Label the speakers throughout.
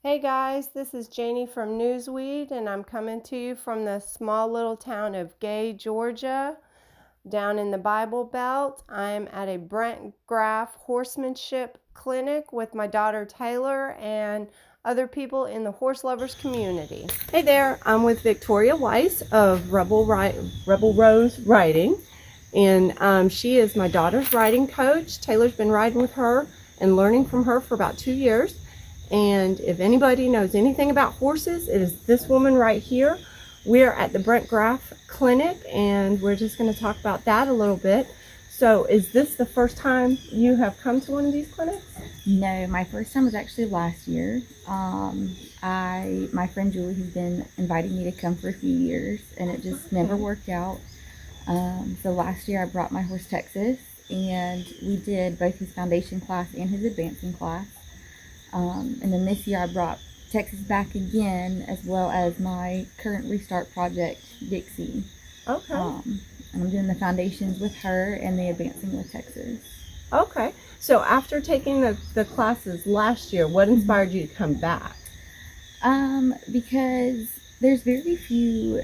Speaker 1: Hey guys, this is Janie from Newsweed, and I'm coming to you from the small little town of Gay, Georgia, down in the Bible Belt. I'm at a Brent Graff horsemanship clinic with my daughter Taylor and other people in the horse lovers community. Hey there, I'm with Victoria Weiss of Rebel Rose Riding, and she is my daughter's riding coach. Taylor's been riding with her and learning from her for about 2 years. And if anybody knows anything about horses, it is this woman right here. We're at the Brent Graff Clinic, and we're just going to talk about that a little bit. So is this the first time you have come to one of these clinics?
Speaker 2: No, my first time was actually last year. My friend Julie has been inviting me to come for a few years, and it just never worked out. So last year I brought my horse Texas, and we did both his foundation class and his advancing class. And then this year I brought Texas back again, as well as my current restart project, Dixie.
Speaker 1: Okay.
Speaker 2: And I'm doing the foundations with her and the advancing with Texas.
Speaker 1: Okay. So after taking the classes last year, what inspired you to come back?
Speaker 2: Because there's very few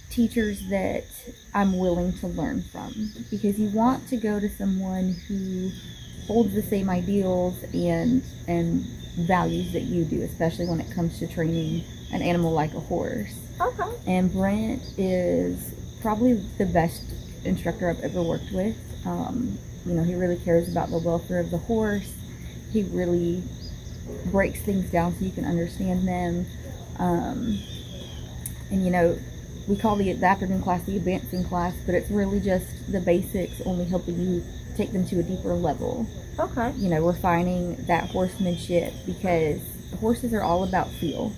Speaker 2: teachers that I'm willing to learn from, because you want to go to someone who holds the same ideals and values that you do, especially when it comes to training an animal like a horse.
Speaker 1: Okay.
Speaker 2: And Brent is probably the best instructor I've ever worked with. He really cares about the welfare of the horse. He really breaks things down so you can understand them. We call the afternoon class the advancing class, but it's really just the basics, only helping you take them to a deeper level.
Speaker 1: Okay.
Speaker 2: Refining that horsemanship, because horses are all about feel.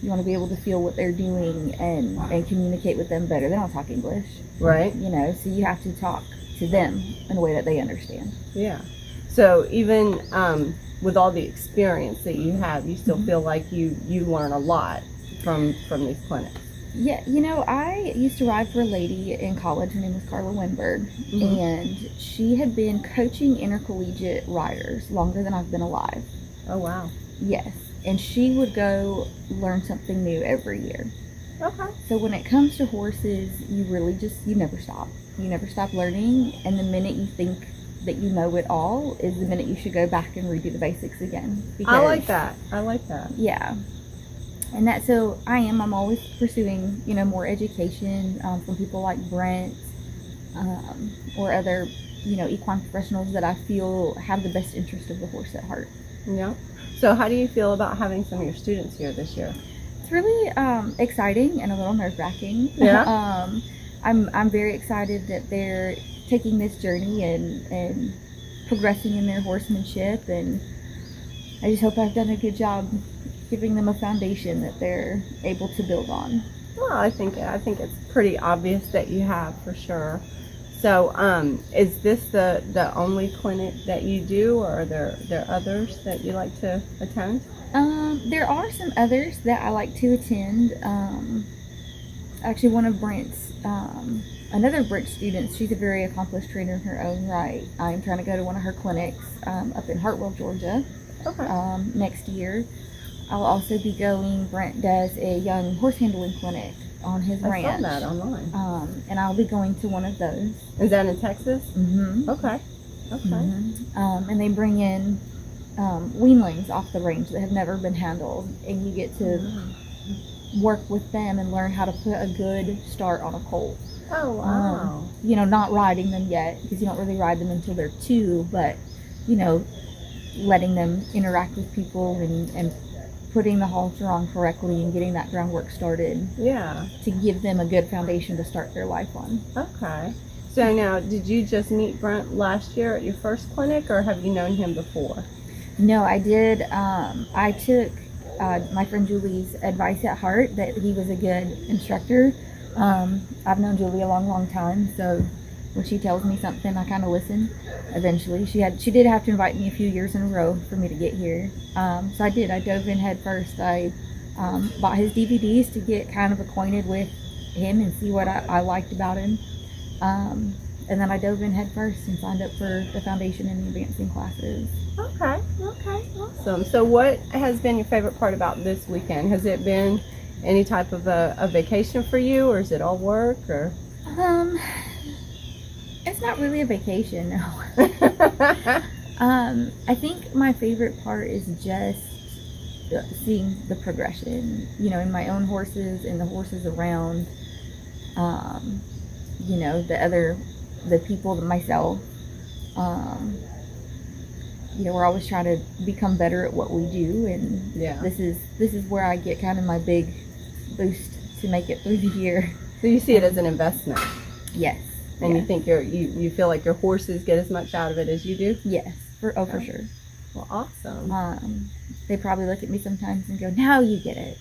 Speaker 2: You want to be able to feel what they're doing and communicate with them better. They don't talk English.
Speaker 1: Right.
Speaker 2: So you have to talk to them in a way that they understand.
Speaker 1: Yeah. So even with all the experience that you have, you still feel like you learn a lot from these clinics.
Speaker 2: Yeah, I used to ride for a lady in college. Her name was Carla Winberg, and she had been coaching intercollegiate riders longer than I've been alive.
Speaker 1: Oh, wow.
Speaker 2: Yes, and she would go learn something new every year.
Speaker 1: Okay.
Speaker 2: So when it comes to horses, you never stop. You never stop learning, and the minute you think that you know it all is the minute you should go back and redo the basics again.
Speaker 1: I like that.
Speaker 2: Yeah. And I'm always pursuing, more education from people like Brent or other, equine professionals that I feel have the best interest of the horse at heart.
Speaker 1: Yeah. So how do you feel about having some of your students here this year?
Speaker 2: It's really exciting and a little nerve-wracking.
Speaker 1: Yeah.
Speaker 2: I'm very excited that they're taking this journey and progressing in their horsemanship, and I just hope I've done a good job giving them a foundation that they're able to build on.
Speaker 1: Well, I think it's pretty obvious that you have, for sure. So, is this the only clinic that you do, or are there others that you like to attend?
Speaker 2: There are some others that I like to attend. Actually, one of Brent's, another Brent student, she's a very accomplished trainer in her own right. I'm trying to go to one of her clinics up in Hartwell, Georgia, next year. I'll also be going. Brent does a young horse handling clinic on his ranch.
Speaker 1: I saw that online.
Speaker 2: And I'll be going to one of those.
Speaker 1: Is that in Texas?
Speaker 2: Mm-hmm.
Speaker 1: Okay.
Speaker 2: And they bring in weanlings off the range that have never been handled, and you get to work with them and learn how to put a good start on a colt.
Speaker 1: Oh, wow.
Speaker 2: Not riding them yet, because you don't really ride them until they're 2, but letting them interact with people and putting the halter on correctly and getting that groundwork started.
Speaker 1: Yeah.
Speaker 2: To give them a good foundation to start their life on.
Speaker 1: Okay. So now, did you just meet Brent last year at your first clinic, or have you known him before?
Speaker 2: No, I did. I took my friend Julie's advice at heart that he was a good instructor. I've known Julie a long time, so when she tells me something, I kind of listen. Eventually, she did have to invite me a few years in a row for me to get here. So I did. I dove in head first. I bought his DVDs to get kind of acquainted with him and see what I liked about him. and then I dove in head first and signed up for the foundation and the advancing classes.
Speaker 1: Okay, awesome. So what has been your favorite part about this weekend? Has it been any type of a vacation for you, or is it all work, or?
Speaker 2: It's not really a vacation, no. I think my favorite part is just seeing the progression, you know, in my own horses and the horses around, you know, the people, myself. You know, we're always trying to become better at what we do, and
Speaker 1: Yeah.
Speaker 2: this is where I get kind of my big boost to make it through the year.
Speaker 1: So you see it as an investment,
Speaker 2: Yes.
Speaker 1: and
Speaker 2: yes.
Speaker 1: you think you feel like your horses get as much out of it as you do?
Speaker 2: Yes, for sure.
Speaker 1: Well, awesome.
Speaker 2: They probably look at me sometimes and go, "Now you get it.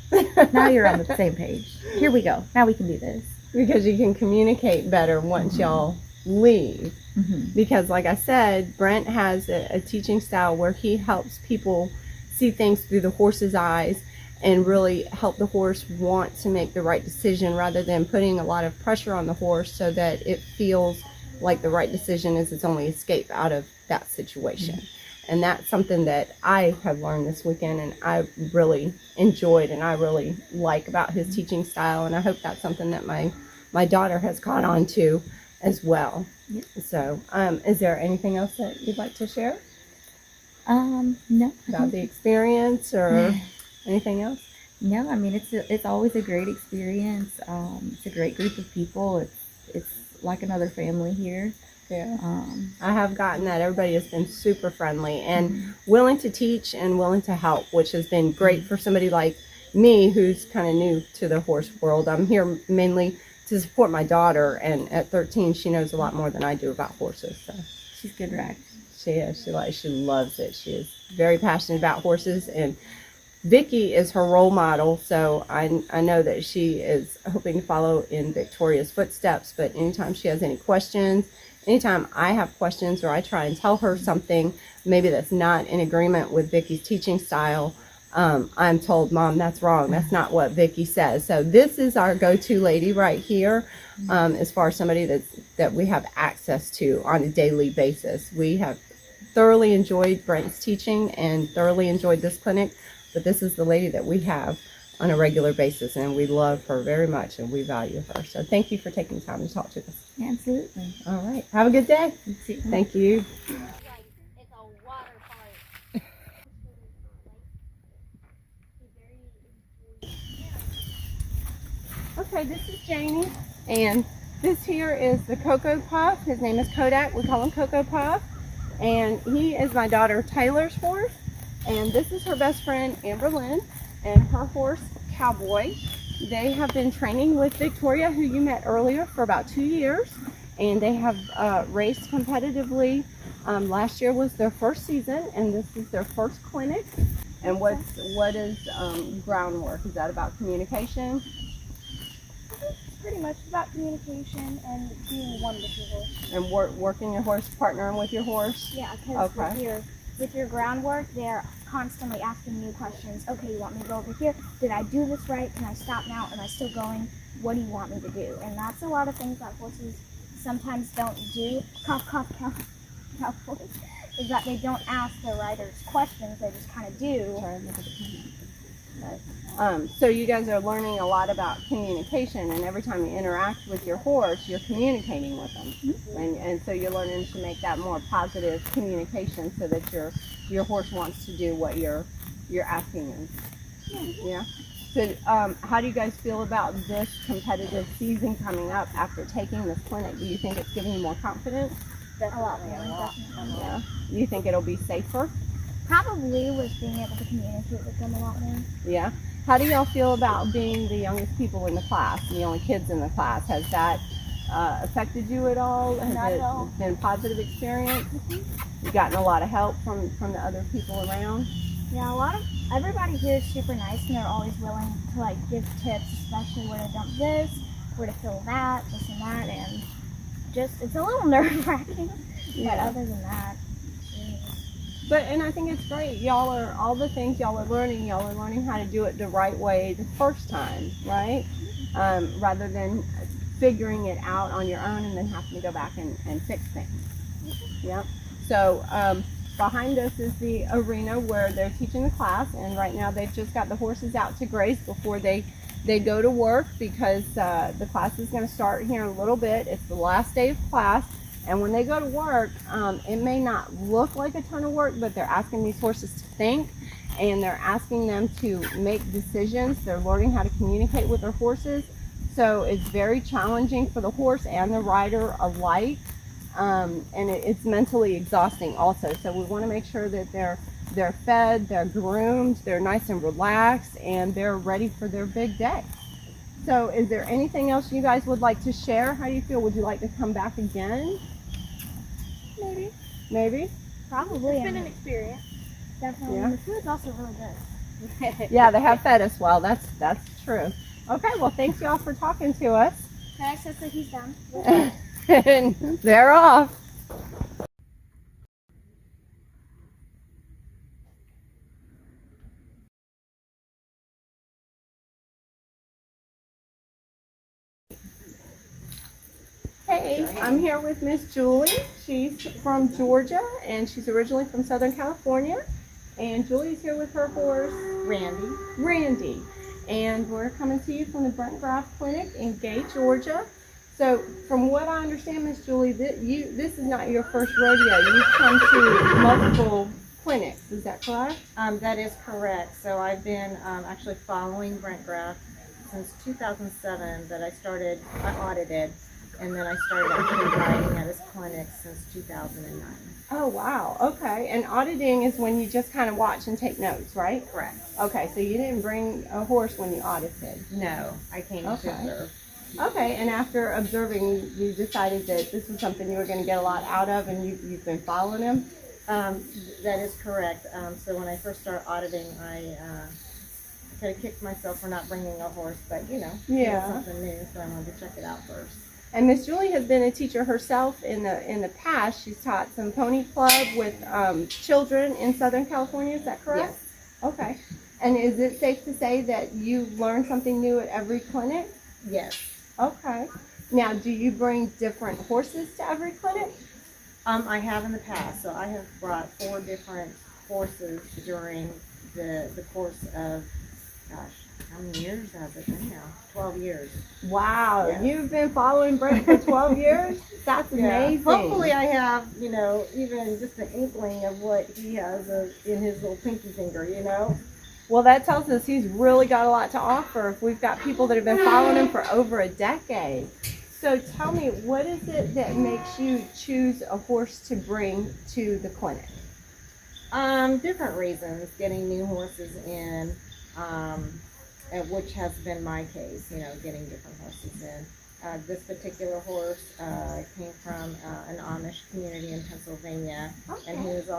Speaker 2: Now you're on the same page. Here we go. Now we can do this."
Speaker 1: Because you can communicate better once y'all leave.
Speaker 2: Mm-hmm.
Speaker 1: Because like I said, Brent has a teaching style where he helps people see things through the horse's eyes and really help the horse want to make the right decision, rather than putting a lot of pressure on the horse so that it feels like the right decision is its only escape out of that situation. Mm-hmm. And that's something that I have learned this weekend, and I really enjoyed and I really like about his teaching style, and I hope that's something that my daughter has caught on to as well.
Speaker 2: Yep.
Speaker 1: So, is there anything else that you'd like to share
Speaker 2: No.
Speaker 1: about the experience or anything else?
Speaker 2: No, I mean it's always a great experience. It's a great group of people. It's like another family here.
Speaker 1: Yeah.
Speaker 2: I
Speaker 1: I have gotten that. Everybody has been super friendly and willing to teach and willing to help, which has been great for somebody like me who's kind of new to the horse world. I'm here mainly to support my daughter, and at 13 she knows a lot more than I do about horses. So
Speaker 2: She's good rag.
Speaker 1: she is. She loves it. She is very passionate about horses, and Vicky is her role model, so I know that she is hoping to follow in Victoria's footsteps. But anytime she has any questions, anytime I have questions, or I try and tell her something maybe that's not in agreement with Vicky's teaching style, I'm told, "Mom, that's wrong. That's not what Vicky says." So this is our go-to lady right here, as far as somebody that we have access to on a daily basis. We have thoroughly enjoyed Brent's teaching and thoroughly enjoyed this clinic, but this is the lady that we have on a regular basis, and we love her very much and we value her. So thank you for taking the time to talk to us.
Speaker 2: Absolutely.
Speaker 1: All right. Have a good day.
Speaker 2: You too.
Speaker 1: Thank you.
Speaker 3: It's a water park.
Speaker 1: Okay, this is Janie, and this here is the Cocoa Puff. His name is Kodak. We call him Cocoa Puff, and he is my daughter Taylor's horse, and this is her best friend Amber Lynn and her horse Cowboy. They have been training with Victoria, who you met earlier, for about 2 years, and they have raced competitively. Last year was their first season, and this is their first clinic. And what is groundwork? Is that about communication?
Speaker 3: Pretty much about communication and being one with your horse.
Speaker 1: And working your horse, partnering with your horse?
Speaker 3: Yeah, because
Speaker 1: Okay.
Speaker 3: with your groundwork, they're constantly asking you questions. Okay, you want me to go over here? Did I do this right? Can I stop now? Am I still going? What do you want me to do? And that's a lot of things that horses sometimes don't do. Cough, cough, cough, cowboys. Is that they don't ask their riders questions. They just kind of do.
Speaker 1: So you guys are learning a lot about communication, and every time you interact with your horse, you're communicating with them. And so you're learning to make that more positive communication so that your horse wants to do what you're asking them. Yeah. So how do you guys feel about this competitive season coming up after taking this clinic? Do you think it's giving you more confidence?
Speaker 3: A lot more. Definitely.
Speaker 1: Yeah. Do you think it'll be safer?
Speaker 3: Probably with being able to communicate with them a lot more.
Speaker 1: Yeah. How do y'all feel about being the youngest people in the class, the only kids in the class? Has that affected you at all? Has
Speaker 3: Not
Speaker 1: it
Speaker 3: at all.
Speaker 1: been a positive experience? You've gotten a lot of help from the other people around?
Speaker 3: Yeah, everybody here is super nice, and they're always willing to like give tips, especially where to dump this, where to fill that, this and that, and just it's a little nerve-wracking. But other than that,
Speaker 1: And I think it's great. All the things y'all are learning how to do it the right way the first time, right? Rather than figuring it out on your own and then having to go back and fix things. Yeah. So behind us is the arena where they're teaching the class, and right now they've just got the horses out to graze before they go to work, because the class is going to start here in a little bit. It's the last day of class, and when they go to work, it may not look like a ton of work, but they're asking these horses to think, and they're asking them to make decisions. They're learning how to communicate with their horses. So it's very challenging for the horse and the rider alike, and it's mentally exhausting also. So we want to make sure that they're fed, they're groomed, they're nice and relaxed, and they're ready for their big day. So is there anything else you guys would like to share? How do you feel? Would you like to come back again?
Speaker 3: Maybe.
Speaker 1: Maybe?
Speaker 3: Probably.
Speaker 4: It's been an experience.
Speaker 3: Definitely.
Speaker 1: Yeah.
Speaker 3: The food's also really good.
Speaker 1: Yeah, they have fed us well. That's true. Okay, well, thanks y'all for talking to us.
Speaker 3: Max says that he's done.
Speaker 1: And they're off. Hey, I'm here with Miss Julie. She's from Georgia, and she's originally from Southern California. And Julie's here with her horse, Randy. And we're coming to you from the Brent Graff Clinic in Gay, Georgia. So, from what I understand, Miss Julie, this is not your first rodeo. You've come to multiple clinics. Is that correct?
Speaker 4: That is correct. So I've been actually following Brent Graff since 2007, but I audited, and then I started actually riding at his clinic since 2009.
Speaker 1: Oh, wow. Okay. And auditing is when you just kind of watch and take notes, right?
Speaker 4: Correct.
Speaker 1: Okay. So you didn't bring a horse when you audited.
Speaker 4: No, I came
Speaker 1: Okay.
Speaker 4: to observe.
Speaker 1: Okay. And after observing, you decided that this was something you were going to get a lot out of, and you've been following him?
Speaker 4: That is correct. So when I first started auditing, I kind of kicked myself for not bringing a horse, but it was
Speaker 1: Yeah.
Speaker 4: something new, so I wanted to check it out first.
Speaker 1: And Miss Julie has been a teacher herself in the past. She's taught some pony club with children in Southern California. Is that correct?
Speaker 4: Yes.
Speaker 1: Okay. And is it safe to say that you learn something new at every clinic?
Speaker 4: Yes.
Speaker 1: Okay. Now, do you bring different horses to every clinic?
Speaker 4: I have in the past. So I have brought 4 different horses during the course of, gosh, how many years has it been now? 12 years.
Speaker 1: Wow.
Speaker 4: Yeah.
Speaker 1: You've been following Brent for 12 years? That's amazing.
Speaker 4: Hopefully I have, even just an inkling of what he has in his little pinky finger,
Speaker 1: Well, that tells us he's really got a lot to offer if we've got people that have been following him for over a decade. So tell me, what is it that makes you choose a horse to bring to the clinic?
Speaker 4: Different reasons, getting new horses in, which has been my case, getting different horses in. This particular horse came from an Amish community in Pennsylvania, and he was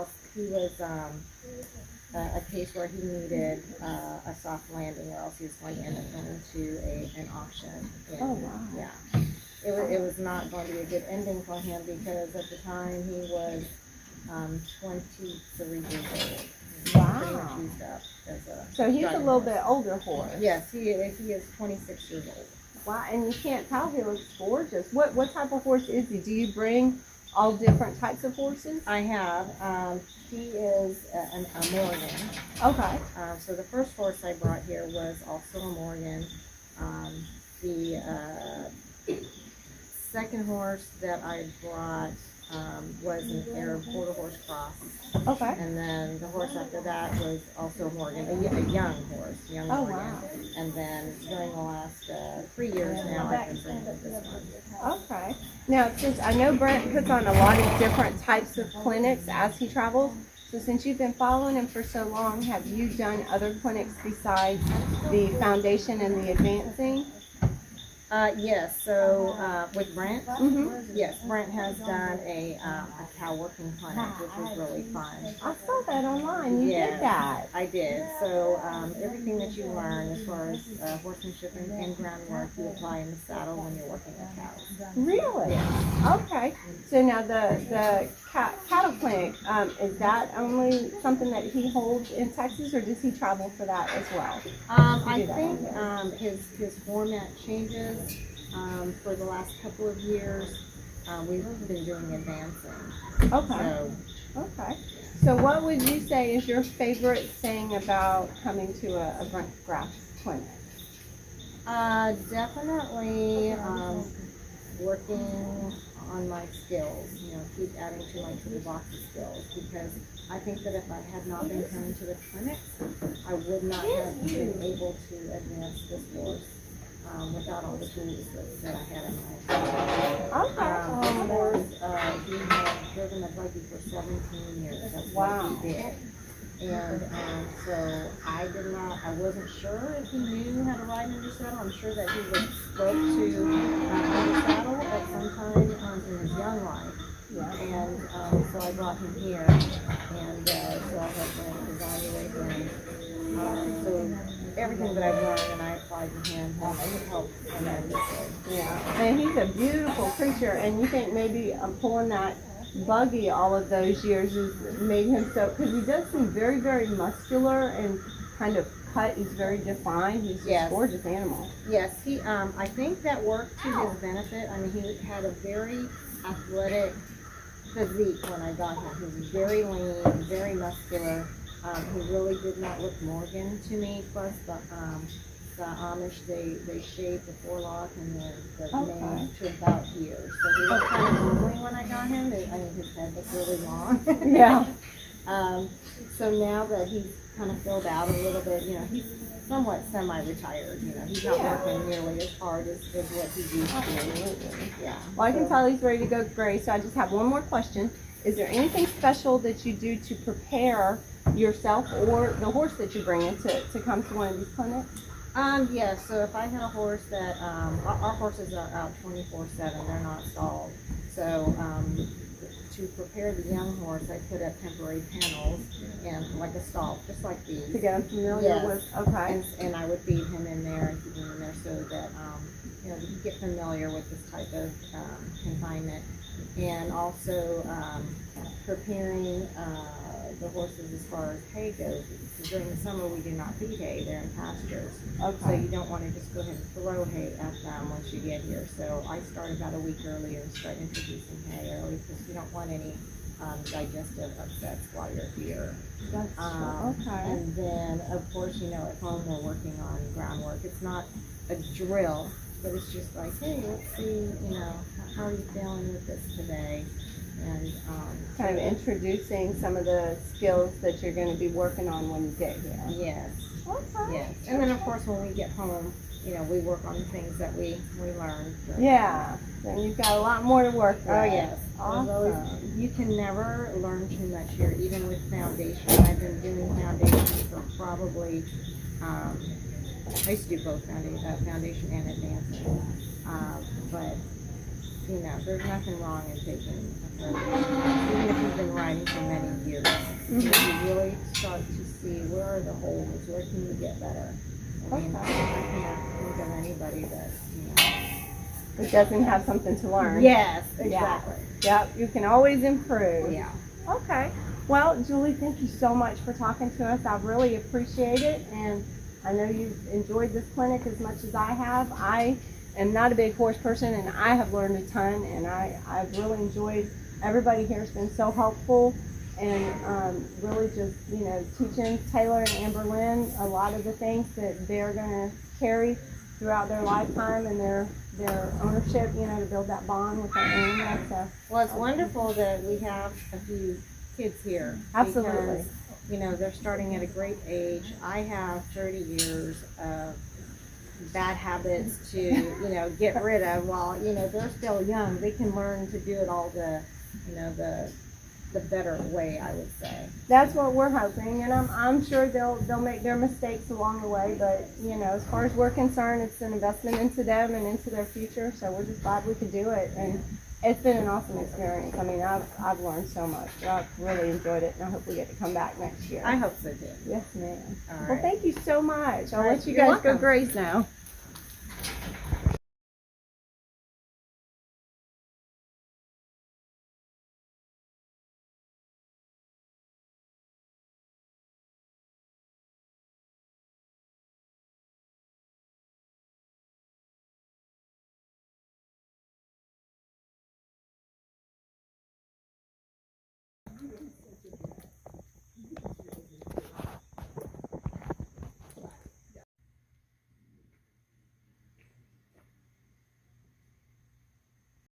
Speaker 4: a case where he needed a soft landing, or else he was going to end up going to an auction. And,
Speaker 1: Oh, wow.
Speaker 4: Yeah, it was not going to be a good ending for him, because at the time he was 23 years old.
Speaker 1: Wow.
Speaker 4: Pretty much used up as a
Speaker 1: So he's a
Speaker 4: driving
Speaker 1: little
Speaker 4: horse.
Speaker 1: bit older horse.
Speaker 4: Yes, he is 26 years old.
Speaker 1: Wow, and you can't tell, he looks gorgeous. What type of horse is he? Do you bring all different types of horses?
Speaker 4: I have. He is a Morgan.
Speaker 1: Okay.
Speaker 4: So the first horse I brought here was also a Morgan. The second horse that I brought was an Arab quarter horse cross.
Speaker 1: Okay.
Speaker 4: And then the horse after that was also a Morgan, a young horse, young
Speaker 1: Oh,
Speaker 4: Morgan.
Speaker 1: wow.
Speaker 4: And then during the last 3 years now, I've been bringing this one.
Speaker 1: Okay. Now, since I know Brent puts on a lot of different types of clinics as he travels, so since you've been following him for so long, have you done other clinics besides the foundation and the advancing?
Speaker 4: Yes, so with Brent,
Speaker 1: Mm-hmm.
Speaker 4: yes, Brent has done a cow working clinic, which was really fun.
Speaker 1: I saw that online. You
Speaker 4: Yeah.
Speaker 1: did that.
Speaker 4: I did. So everything that you learn as far as horsemanship and groundwork, you apply in the saddle when you're working with cows.
Speaker 1: Really? Okay. So now the cattle clinic, is that only something that he holds in Texas, or does he travel for that as well?
Speaker 4: I think his format changes For the last couple of years, we've been doing advancing.
Speaker 1: Okay.
Speaker 4: So,
Speaker 1: Okay. So what would you say is your favorite thing about coming to a Brent Graf clinic?
Speaker 4: definitely working on my skills, keep adding to my toolbox of skills, because I think that if I had not been coming to the clinics, I would not have been able to advance this horse without all the tools that I had in my
Speaker 1: Okay.
Speaker 4: the horse, he had driven a buggy for 17 years. That's
Speaker 1: Wow.
Speaker 4: what he did. And I wasn't sure if he knew how to ride under saddle. I'm sure that he was spoke to under saddle at some time in his young life.
Speaker 1: Yeah.
Speaker 4: And so I brought him here, and so I had to evaluate him. So everything that I've learned and I applied to him has helped tremendously.
Speaker 1: Yeah. And he's a beautiful creature, and you think maybe pulling that buggy all of those years has made him so, because he does seem very, very muscular and kind of cut. He's very defined. He's just
Speaker 4: Yes.
Speaker 1: a gorgeous animal.
Speaker 4: Yes, he. I think that worked to his benefit. I mean, he had a very athletic physique when I got him. He was very lean, very muscular. He really did not look Morgan to me. Plus, the Amish, they shaved the forelock and the mane to about here. So he was kind of ugly when I got him. I mean, his head was really long.
Speaker 1: Yeah.
Speaker 4: So now that he's kind of filled out a little bit, he's somewhat semi-retired. He's not working nearly as hard as what he used to. Yeah.
Speaker 1: Well, I can tell he's ready to go gray, so I just have one more question. Is there anything special that you do to prepare yourself or the horse that you bring in to come to one of these clinics?
Speaker 4: Yes, so if I had a horse that, our horses are out 24/7, they're not stalled. So, to prepare the young horse, I put up temporary panels and like a stall, just like these.
Speaker 1: To get him familiar
Speaker 4: Yes.
Speaker 1: with, okay.
Speaker 4: And I would feed him in there and keep him in there so that, he could get familiar with this type of, confinement. And also, preparing, the horses as far as hay goes. Because during the summer we do not feed hay, they're in pastures. So
Speaker 1: Okay.
Speaker 4: you don't want to just go ahead and throw hay at them once you get here. So I start about a week earlier and start introducing hay early because you don't want any digestive upsets while you're here.
Speaker 1: That's okay.
Speaker 4: And then, of course, at home we're working on groundwork. It's not a drill, but it's just like, hey, let's see, how are you feeling with this today? And
Speaker 1: Kind of introducing some of the skills that you're going to be working on when you get here.
Speaker 4: yes,
Speaker 1: Okay.
Speaker 4: yes. And then, of course, when we get home, we work on the things that we learned.
Speaker 1: Yeah. Then you've got a lot more to work with.
Speaker 4: Oh, yes.
Speaker 1: Awesome.
Speaker 4: There's always- you can never learn too much here, even with foundation. I've been doing foundation for probably, I used to do both foundation and advancing. But, there's nothing wrong in taking a program. Even if you've been riding for many years, you really start to see where are the holes, where can you get better. I mean, I can't think of anybody that,
Speaker 1: It doesn't have something to learn.
Speaker 4: Yes, exactly.
Speaker 1: Yep. You can always improve.
Speaker 4: Yeah.
Speaker 1: Okay. Well, Julie, thank you so much for talking to us. I really appreciate it. And I know you've enjoyed this clinic as much as I have. I am not a big horse person, and I have learned a ton, and I've really enjoyed, everybody here has been so helpful, and really just, teaching Taylor and Amber Lynn a lot of the things that they're going to carry throughout their lifetime and their ownership, to build that bond with their animal. So,
Speaker 4: Well, it's wonderful that we have a few kids here.
Speaker 1: Absolutely.
Speaker 4: Because, they're starting at a great age. I have 30 years of bad habits to, get rid of while, they're still young. They can learn to do it all the better way, I would say.
Speaker 1: that's what we're hoping, and I'm sure they'll make their mistakes along the way, but as far as we're concerned, it's an investment into them and into their future, so we're just glad we could do it, and it's been an awesome experience. I mean, I've learned so much. I've really enjoyed it, and I hope we get to come back next year.
Speaker 4: I hope so too.
Speaker 1: Yes, ma'am.
Speaker 4: All
Speaker 1: Well,
Speaker 4: right.
Speaker 1: thank you so much. I'll
Speaker 4: All right,
Speaker 1: let you
Speaker 4: you're
Speaker 1: guys go
Speaker 4: welcome.
Speaker 1: graze now.